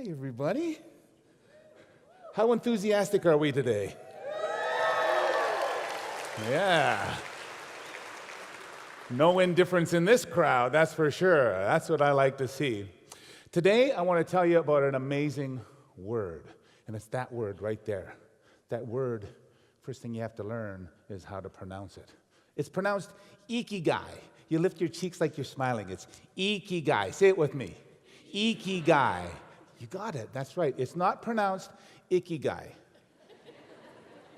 Hi, everybody. How enthusiastic are we today? Yeah. No indifference in this crowd, that's for sure. That's what I like to see. Today, I want to tell you about an amazing word, and it's that word right there. That word, first thing you have to learn is how to pronounce it. It's pronounced Ikigai. You lift your cheeks like you're smiling. It's Ikigai. Say it with me. Ikigai. You got it. That's right. It's not pronounced Ikigai.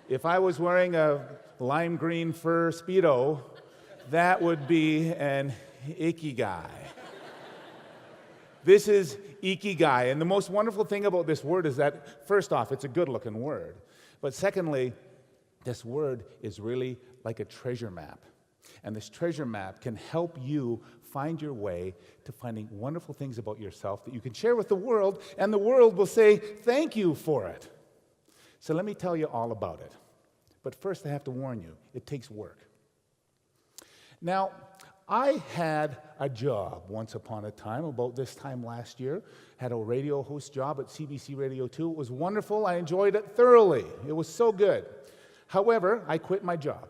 If I was wearing a lime green fur Speedo, that would be an Ikigai. This is Ikigai. And the most wonderful thing about this word is that, first off, it's a good-looking word. But secondly, this word is really like a treasure map. And this treasure map can help you find your way to finding wonderful things about yourself that you can share with the world, and the world will say, thank you for it. So let me tell you all about it. But first, I have to warn you, it takes work. Now, I had a job once upon a time, about this time last year. Had a radio host job at CBC Radio 2. It was wonderful. I enjoyed it thoroughly. It was so good. However, I quit my job.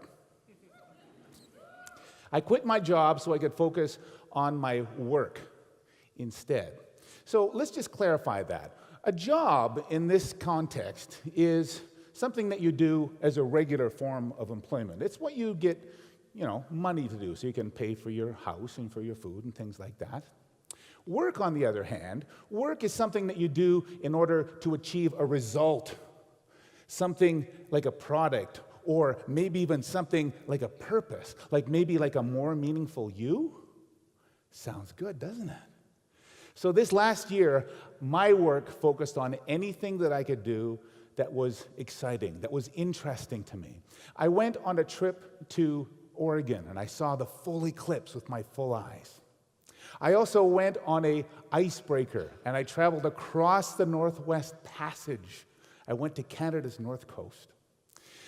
I quit my job so I could focus on my work instead. So let's just clarify that. A job in this context is something that you do as a regular form of employment. It's what you get, money to do, so you can pay for your house and for your food and things like that. Work, on the other hand, work is something that you do in order to achieve a result, something like a product, or maybe even something like a purpose, maybe a more meaningful you. Sounds good, doesn't it? So this last year, my work focused on anything that I could do that was exciting, that was interesting to me. I went on a trip to Oregon, and I saw the full eclipse with my full eyes. I also went on an icebreaker, and I traveled across the Northwest Passage. I went to Canada's North Coast.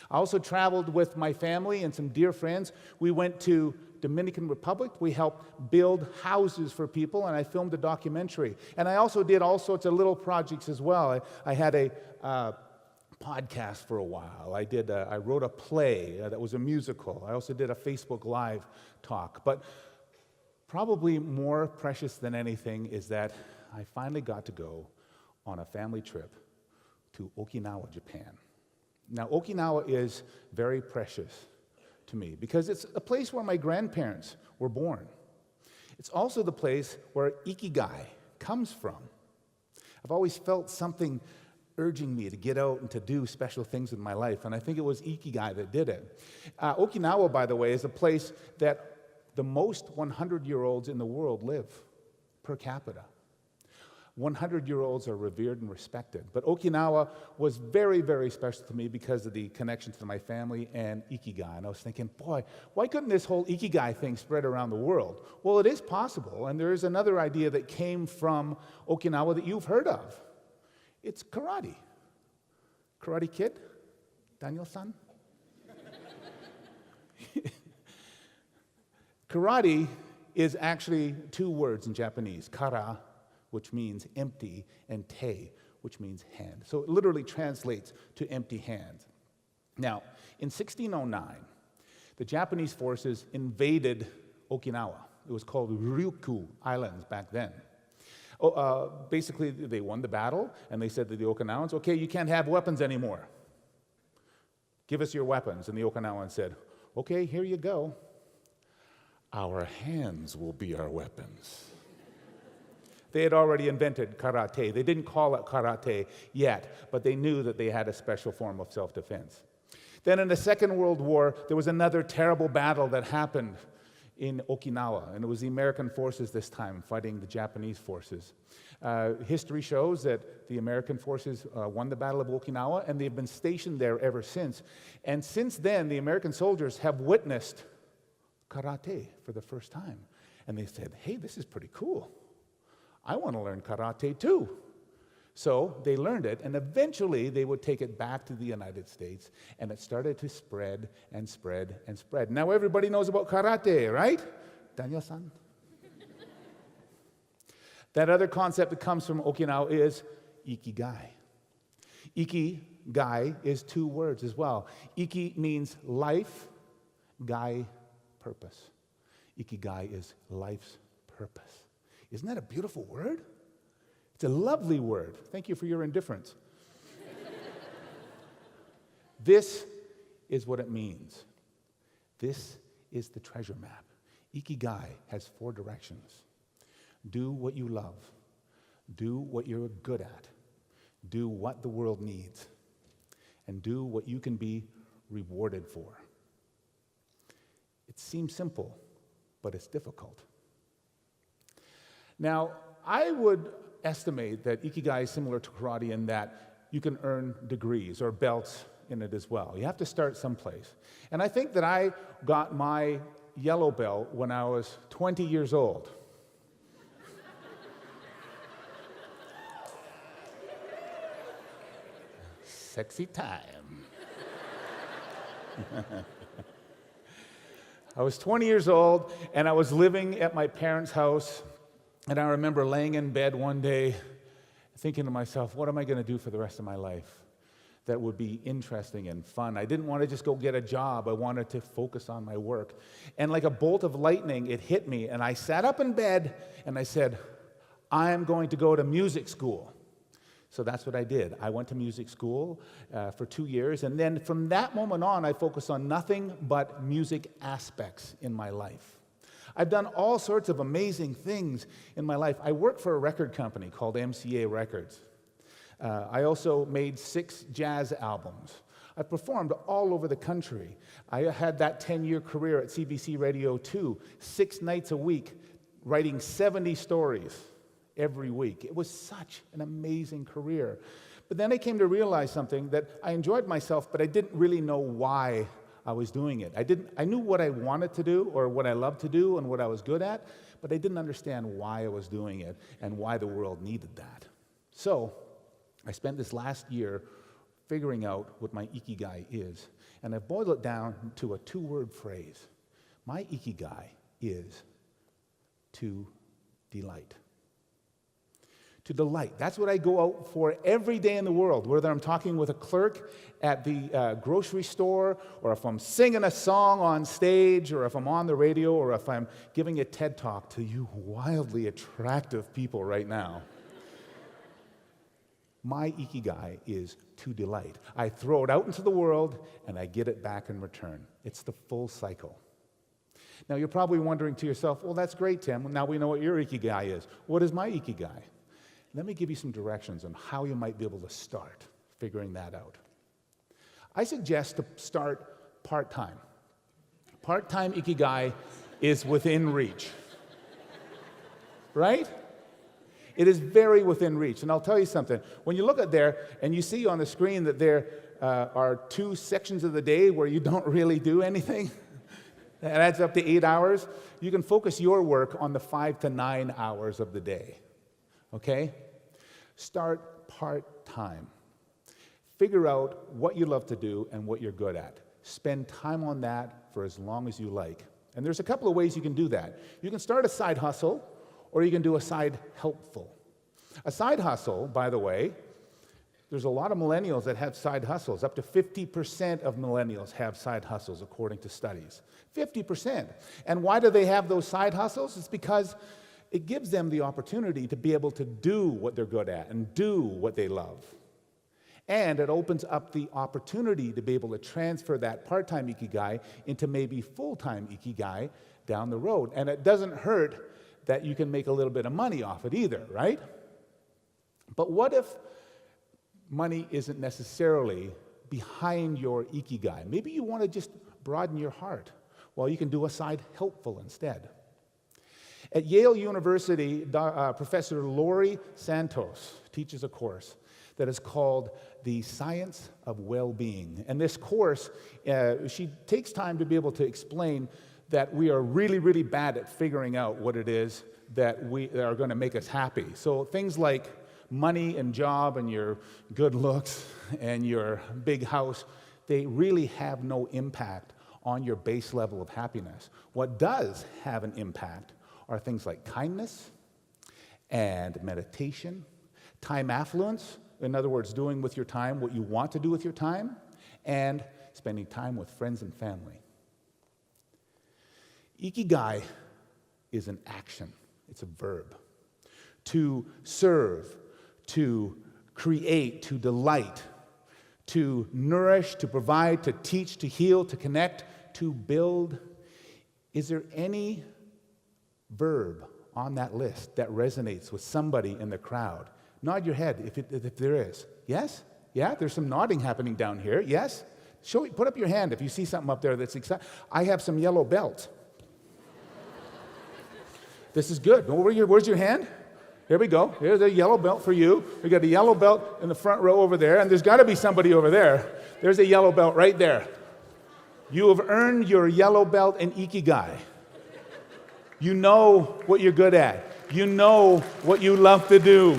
I also traveled with my family and some dear friends. We went to Dominican Republic. We helped build houses for people, and I filmed a documentary. And I also did all sorts of little projects as well. I had a podcast for a while. I wrote a play that was a musical. I also did a Facebook Live talk. But probably more precious than anything is that I finally got to go on a family trip to Okinawa, Japan. Now, Okinawa is very precious to me because it's a place where my grandparents were born. It's also the place where Ikigai comes from. I've always felt something urging me to get out and to do special things in my life, and I think it was Ikigai that did it. Okinawa, by the way, is a place that the most 100-year-olds in the world live per capita. 100-year-olds are revered and respected. But Okinawa was very, very special to me because of the connection to my family and Ikigai. And I was thinking, boy, why couldn't this whole Ikigai thing spread around the world? Well, it is possible, and there is another idea that came from Okinawa that you've heard of. It's karate. Karate Kid? Daniel-san? Karate is actually two words in Japanese. Kara, which means empty, and te, which means hand. So it literally translates to empty hand. Now, in 1609, the Japanese forces invaded Okinawa. It was called Ryukyu Islands back then. Basically, they won the battle, and they said to the Okinawans, okay, you can't have weapons anymore. Give us your weapons. And the Okinawans said, okay, here you go. Our hands will be our weapons. They had already invented karate. They didn't call it karate yet, but they knew that they had a special form of self-defense. Then in the Second World War, there was another terrible battle that happened in Okinawa, and it was the American forces this time fighting the Japanese forces. History shows that the American forces won the Battle of Okinawa, and they've been stationed there ever since. And since then, the American soldiers have witnessed karate for the first time. And they said, hey, this is pretty cool. I want to learn karate too. So they learned it, and eventually they would take it back to the United States, and it started to spread and spread and spread. Now everybody knows about karate, right? Daniel-san? That other concept that comes from Okinawa is Ikigai. Ikigai is 2 words as well. Iki means life, gai, purpose. Ikigai is life's purpose. Isn't that a beautiful word? It's a lovely word. Thank you for your indifference. This is what it means. This is the treasure map. Ikigai has 4 directions. Do what you love. Do what you're good at. Do what the world needs. And do what you can be rewarded for. It seems simple, but it's difficult. Now, I would estimate that Ikigai is similar to karate in that you can earn degrees or belts in it as well. You have to start someplace. And I think that I got my yellow belt when I was 20 years old. Sexy time. I was 20 years old, and I was living at my parents' house, and I remember laying in bed one day thinking to myself, what am I going to do for the rest of my life that would be interesting and fun? I didn't want to just go get a job. I wanted to focus on my work. And like a bolt of lightning, it hit me, and I sat up in bed, and I said, I am going to go to music school. So that's what I did. I went to music school for 2 years, and then from that moment on, I focused on nothing but music aspects in my life. I've done all sorts of amazing things in my life. I worked for a record company called MCA Records. I also made 6 jazz albums. I performed all over the country. I had that 10-year career at CBC Radio 2, 6 nights a week, writing 70 stories every week. It was such an amazing career. But then I came to realize something, that I enjoyed myself, but I didn't really know why I was doing it. I knew what I wanted to do or what I loved to do and what I was good at, but I didn't understand why I was doing it and why the world needed that. So I spent this last year figuring out what my Ikigai is, and I boiled it down to a 2-word phrase. My Ikigai is to delight. To delight. That's what I go out for every day in the world, whether I'm talking with a clerk at the grocery store, or if I'm singing a song on stage, or if I'm on the radio, or if I'm giving a TED Talk to you wildly attractive people right now. My Ikigai is to delight. I throw it out into the world, and I get it back in return. It's the full cycle. Now, you're probably wondering to yourself, well, that's great, Tim. Now we know what your Ikigai is. What is my Ikigai? Let me give you some directions on how you might be able to start figuring that out. I suggest to start part-time. Part-time Ikigai is within reach. Right? It is very within reach. And I'll tell you something. When you look at there and you see on the screen that there are 2 sections of the day where you don't really do anything, that adds up to 8 hours, you can focus your work on the 5 to 9 hours of the day. Okay? Start part-time. Figure out what you love to do and what you're good at. Spend time on that for as long as you like. And there's a couple of ways you can do that. You can start a side hustle, or you can do a side helpful. A side hustle, by the way, there's a lot of millennials that have side hustles. Up to 50% of millennials have side hustles, according to studies. 50%. And why do they have those side hustles? It's because it gives them the opportunity to be able to do what they're good at and do what they love. And it opens up the opportunity to be able to transfer that part-time Ikigai into maybe full-time Ikigai down the road. And it doesn't hurt that you can make a little bit of money off it either, right? But what if money isn't necessarily behind your Ikigai? Maybe you want to just broaden your heart. Well, you can do a side helpful instead. At Yale University, Professor Lori Santos teaches a course that is called The Science of Well-Being. And this course, she takes time to be able to explain that we are really, really bad at figuring out what it is that are going to make us happy. So things like money and job and your good looks and your big house, they really have no impact on your base level of happiness. What does have an impact are things like kindness and meditation, time affluence, in other words, doing with your time what you want to do with your time, and spending time with friends and family. Ikigai is an action. It's a verb. To serve, to create, to delight, to nourish, to provide, to teach, to heal, to connect, to build. Is there any verb on that list that resonates with somebody in the crowd? Nod your head if there is. Yes? Yeah? There's some nodding happening down here. Yes? Put up your hand if you see something up there that's exciting. I have some yellow belts. This is good. Where's your hand? Here we go. Here's a yellow belt for you. We got a yellow belt in the front row over there, and there's got to be somebody over there. There's a yellow belt right there. You have earned your yellow belt in Ikigai. You know what you're good at. You know what you love to do.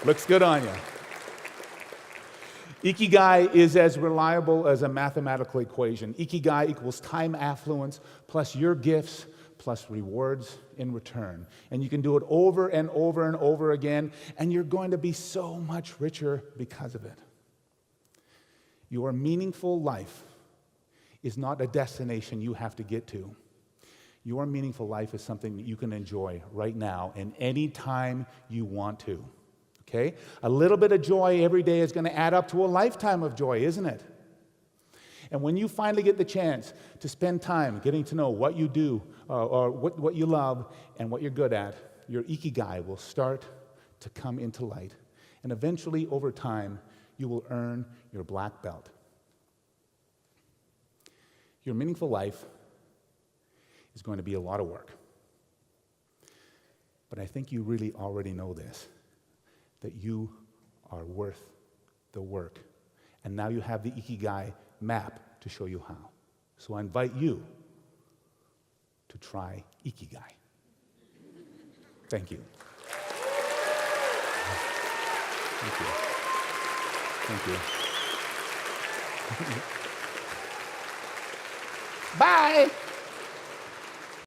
Looks good on you. Ikigai is as reliable as a mathematical equation. Ikigai equals time affluence plus your gifts plus rewards in return. And you can do it over and over and over again, and you're going to be so much richer because of it. Your meaningful life is not a destination you have to get to. Your meaningful life is something that you can enjoy right now and any time you want to. Okay? A little bit of joy every day is going to add up to a lifetime of joy, isn't it? And when you finally get the chance to spend time getting to know what you do, or what you love and what you're good at, your Ikigai will start to come into light. And eventually, over time, you will earn your black belt. Your meaningful life is going to be a lot of work. But I think you really already know this, that you are worth the work. And now you have the Ikigai map to show you how. So I invite you to try Ikigai. Thank you. Thank you. Thank you. Bye.